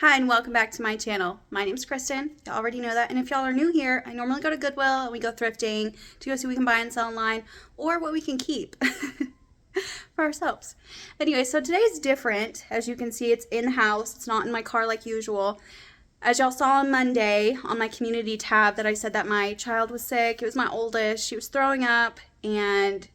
Hi and welcome back to my channel. My name's Kristen. You already know that. And if y'all are new here, I normally go to Goodwill and we go thrifting to go see what we can buy and sell online or what we can keep for ourselves. Anyway, so today is different. As you can see, it's in-house. It's not in my car like usual. As y'all saw on Monday on my community tab that I said that my child was sick. It was my oldest. She was throwing up and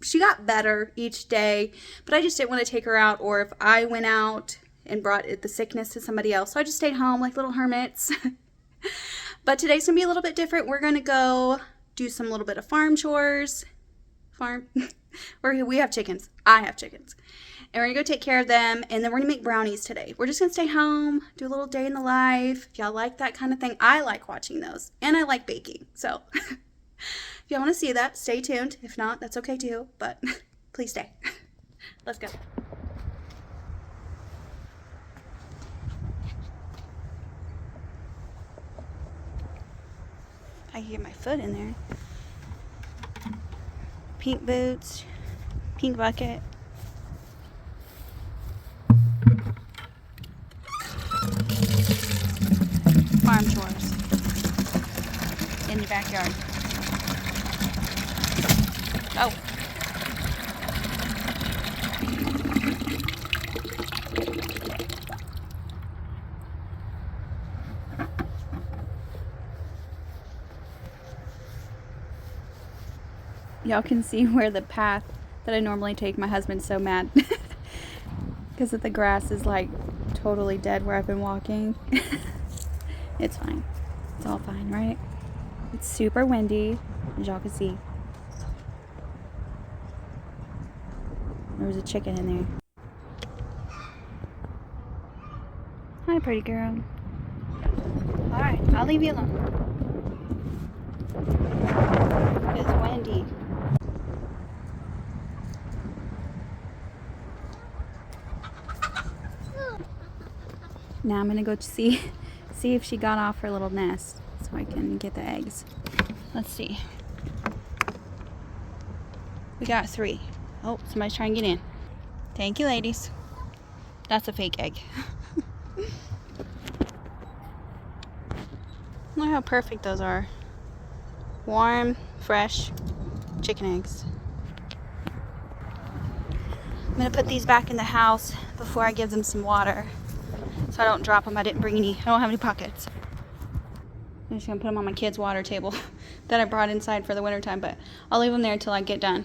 she got better each day, but I just didn't want to take her out, or if I went out and brought the sickness to somebody else. So I just stayed home like little hermits. But today's gonna be a little bit different. We're gonna go do some little bit of farm chores. We have chickens. I have chickens. And we're gonna go take care of them, and then we're gonna make brownies today. We're just gonna stay home, do a little day in the life. If y'all like that kind of thing, I like watching those. And I like baking. So if y'all wanna see that, stay tuned. If not, that's okay too. But please stay. Let's go. I can get my foot in there. Pink boots, pink bucket. Farm chores in the backyard. Oh. Y'all can see where the path that I normally take, my husband's so mad because the grass is like totally dead where I've been walking. It's fine. It's all fine, right? It's super windy, as y'all can see. There was a chicken in there. Hi, pretty girl. Alright, I'll leave you alone. It's windy. Now I'm gonna go see if she got off her little nest so I can get the eggs. Let's see. We got 3. Oh, somebody's trying to get in. Thank you, ladies. That's a fake egg. Look how perfect those are. Warm, fresh chicken eggs. I'm gonna put these back in the house before I give them some water, so I don't drop them. I don't have any pockets. I'm just gonna put them on my kids' water table that I brought inside for the winter time, but I'll leave them there until I get done.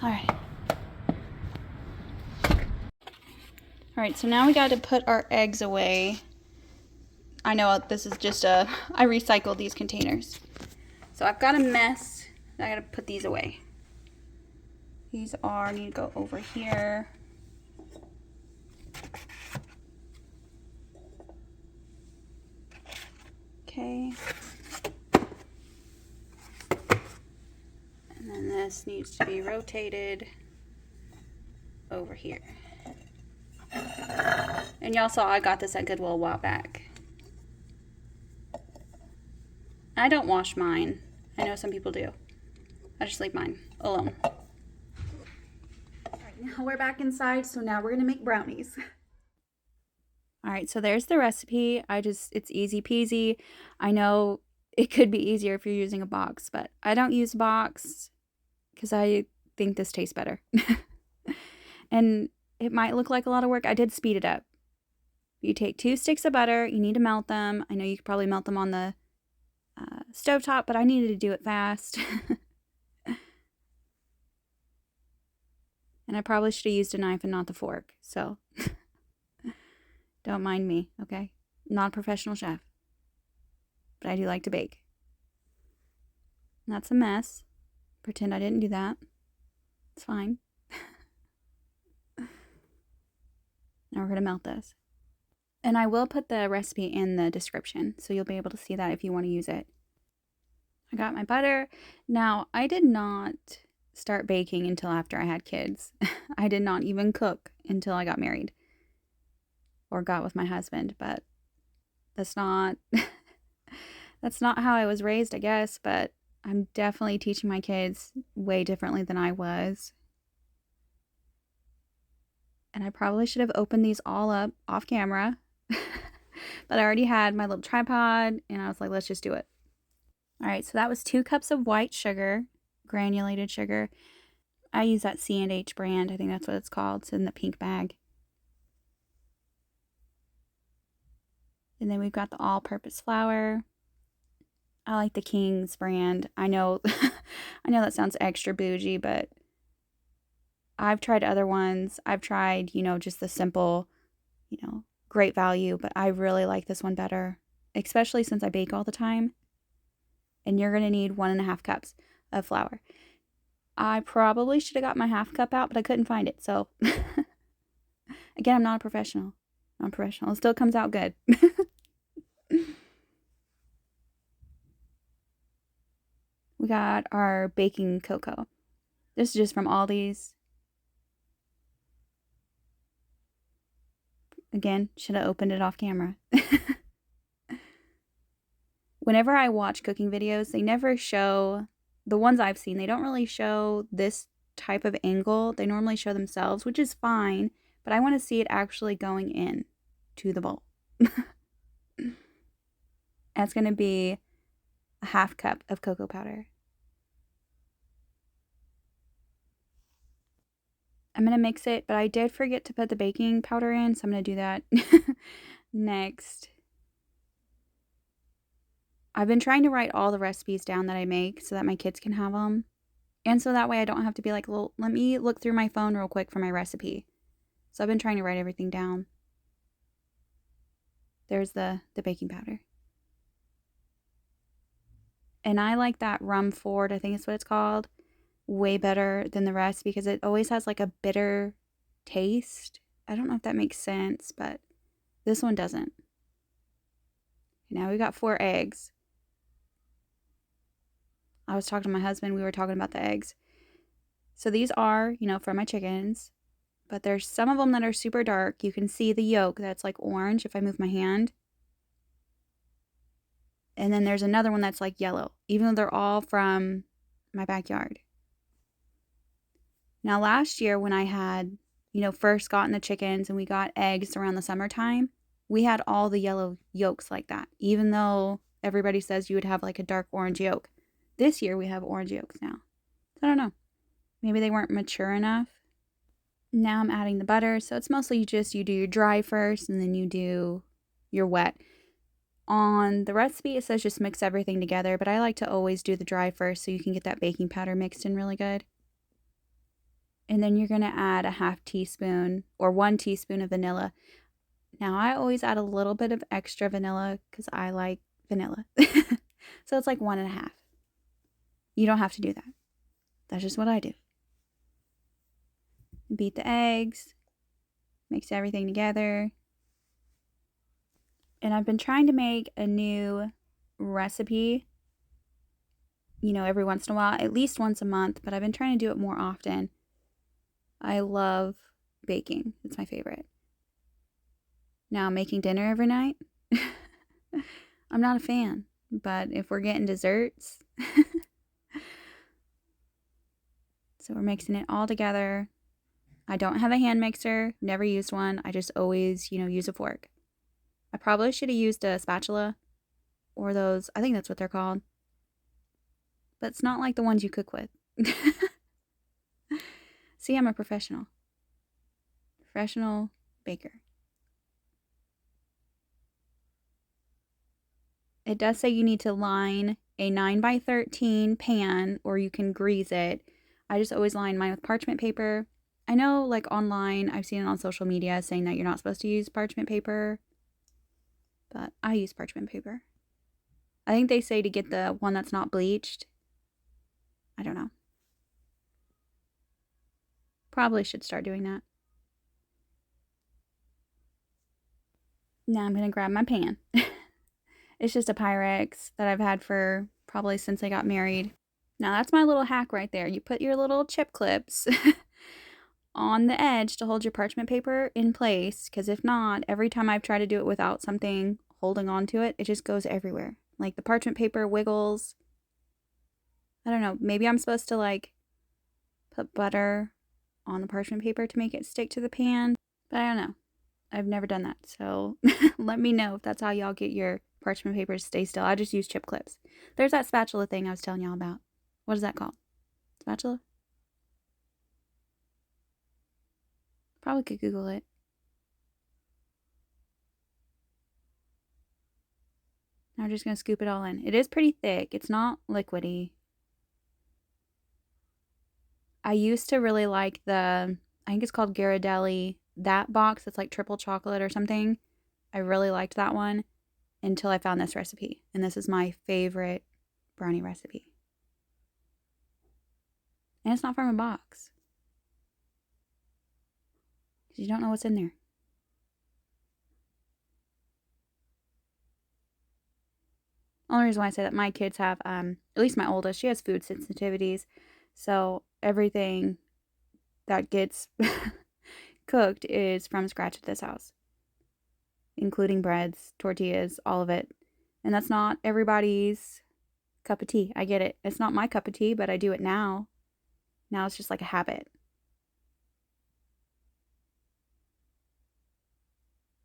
All right, so now we got to put our eggs away. I know this is just I recycled these containers. So I've got a mess. I gotta put these away. These need to go over here. Okay. And then this needs to be rotated over here. And y'all saw I got this at Goodwill a while back. I don't wash mine. I know some people do. I just leave mine alone. Alright, now we're back inside, so now we're gonna make brownies. Alright, so there's the recipe. It's easy peasy. I know it could be easier if you're using a box, but I don't use a box because I think this tastes better. And it might look like a lot of work. I did speed it up. You take 2 sticks of butter. You need to melt them. I know you could probably melt them on the stovetop, but I needed to do it fast. And I probably should have used a knife and not the fork, so don't mind me, okay? I'm not a professional chef, but I do like to bake. And that's a mess. Pretend I didn't do that. It's fine. Now we're going to melt this. And I will put the recipe in the description, so you'll be able to see that if you want to use it. I got my butter. Now, I did not start baking until after I had kids. I did not even cook until I got married or got with my husband, but that's not that's not how I was raised, I guess, but I'm definitely teaching my kids way differently than I was. And I probably should have opened these all up off camera. But I already had my little tripod and I was like, let's just do it. All right, so that was 2 cups of white sugar, granulated sugar. I use that C&H brand. I think that's what it's called. It's in the pink bag. And then we've got the all-purpose flour. I like the King's brand. I know I know that sounds extra bougie, but I've tried other ones. I've tried, just the simple, great value, but I really like this one better, especially since I bake all the time. And you're going to need 1.5 cups of flour. I probably should have got my half cup out, but I couldn't find it. So, again, I'm not a professional. It still comes out good. We got our baking cocoa. This is just from Aldi's. Again, should have opened it off camera. Whenever I watch cooking videos, they never show, the ones I've seen, they don't really show this type of angle. They normally show themselves, which is fine, but I want to see it actually going in to the bowl. That's going to be a half cup of cocoa powder. I'm going to mix it, but I did forget to put the baking powder in, so I'm going to do that next. I've been trying to write all the recipes down that I make so that my kids can have them. And so that way I don't have to be like, well, let me look through my phone real quick for my recipe. So I've been trying to write everything down. There's the baking powder. And I like that Rumford, I think it's what it's called, way better than the rest because it always has like a bitter taste. I don't know if that makes sense, but this one doesn't. Now we got 4 eggs. I was talking to my husband, we were talking about the eggs. So these are, for my chickens, but there's some of them that are super dark. You can see the yolk that's like orange if I move my hand. And then there's another one that's like yellow, even though they're all from my backyard. Now last year when I had, first gotten the chickens and we got eggs around the summertime, we had all the yellow yolks like that, even though everybody says you would have like a dark orange yolk. This year we have orange yolks now. I don't know. Maybe they weren't mature enough. Now I'm adding the butter. So it's mostly just you do your dry first and then you do your wet. On the recipe, it says just mix everything together, but I like to always do the dry first so you can get that baking powder mixed in really good. And then you're going to add a 1/2 teaspoon or 1 teaspoon of vanilla. Now I always add a little bit of extra vanilla because I like vanilla. So it's like 1.5. You don't have to do that. That's just what I do. Beat the eggs. Mix everything together. And I've been trying to make a new recipe, every once in a while, at least once a month, but I've been trying to do it more often. I love baking. It's my favorite. Now, making dinner every night, I'm not a fan, but if we're getting desserts, so we're mixing it all together. I don't have a hand mixer, never used one. I just always, use a fork. I probably should have used a spatula or those, I think that's what they're called. But it's not like the ones you cook with. See, I'm a professional. Professional baker. It does say you need to line a 9x13 pan or you can grease it. I just always line mine with parchment paper. I know like online, I've seen it on social media saying that you're not supposed to use parchment paper, but I use parchment paper. I think they say to get the one that's not bleached. I don't know. Probably should start doing that. Now I'm going to grab my pan. It's just a Pyrex that I've had for probably since I got married. Now that's my little hack right there. You put your little chip clips on the edge to hold your parchment paper in place, because if not, every time I've tried to do it without something holding on to it, it just goes everywhere. Like the parchment paper wiggles. I don't know, maybe I'm supposed to like put butter on the parchment paper to make it stick to the pan. But I don't know. I've never done that. So let me know if that's how y'all get your parchment paper to stay still. I just use chip clips. There's that spatula thing I was telling y'all about. What is that called? Spatula? Probably could Google it. Now we're just going to scoop it all in. It is pretty thick. It's not liquidy. I used to really like I think it's called Ghirardelli, that box that's like triple chocolate or something. I really liked that one until I found this recipe. And this is my favorite brownie recipe. And it's not from a box. Because you don't know what's in there. Only reason why I say that, my kids have, at least my oldest, she has food sensitivities. So everything that gets cooked is from scratch at this house, including breads, tortillas, all of it. And that's not everybody's cup of tea. I get it. It's not my cup of tea, but I do it now. Now it's just like a habit.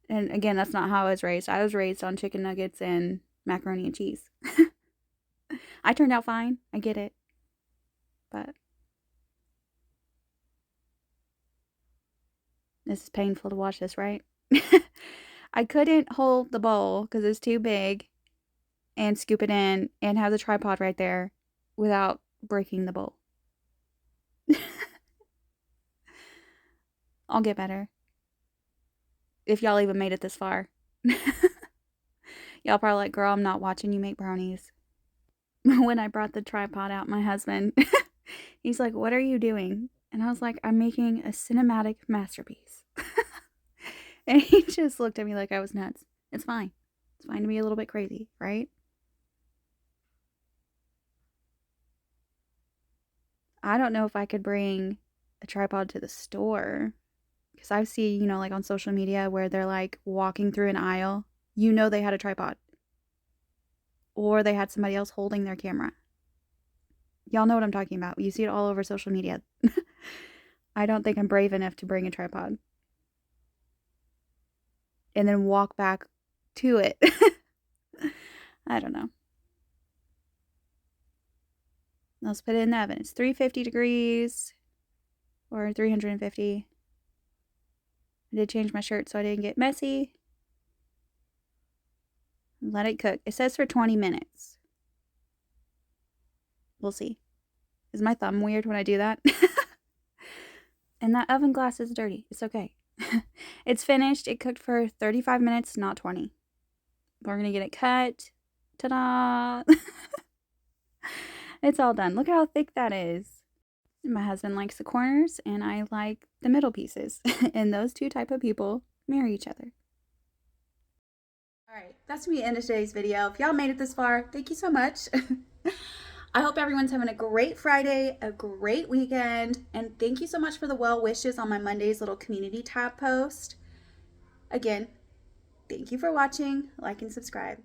And again, that's not how I was raised. I was raised on chicken nuggets and macaroni and cheese. I turned out fine. I get it. But this is painful to watch this, right? I couldn't hold the bowl because it's too big and scoop it in and have the tripod right there without breaking the bowl. I'll get better. If y'all even made it this far. Y'all probably like, girl, I'm not watching you make brownies. When I brought the tripod out, my husband, he's like, what are you doing? And I was like, I'm making a cinematic masterpiece. And he just looked at me like I was nuts. It's fine. It's fine to be a little bit crazy, right? I don't know if I could bring a tripod to the store. Because I see, like on social media where they're like walking through an aisle. They had a tripod. Or they had somebody else holding their camera. Y'all know what I'm talking about. You see it all over social media. I don't think I'm brave enough to bring a tripod. And then walk back to it. I don't know. Let's put it in the oven. It's 350 degrees. Or 350. I did change my shirt so I didn't get messy. Let it cook. It says for 20 minutes. We'll see. Is my thumb weird when I do that? And that oven glass is dirty. It's okay. It's finished. It cooked for 35 minutes, not 20. We're going to get it cut. Ta-da! It's all done. Look how thick that is. My husband likes the corners, and I like the middle pieces. And those two type of people marry each other. Alright, that's going to be the end of today's video. If y'all made it this far, thank you so much. I hope everyone's having a great Friday, a great weekend, and thank you so much for the well wishes on my Monday's little community tab post. Again, thank you for watching, like, and subscribe.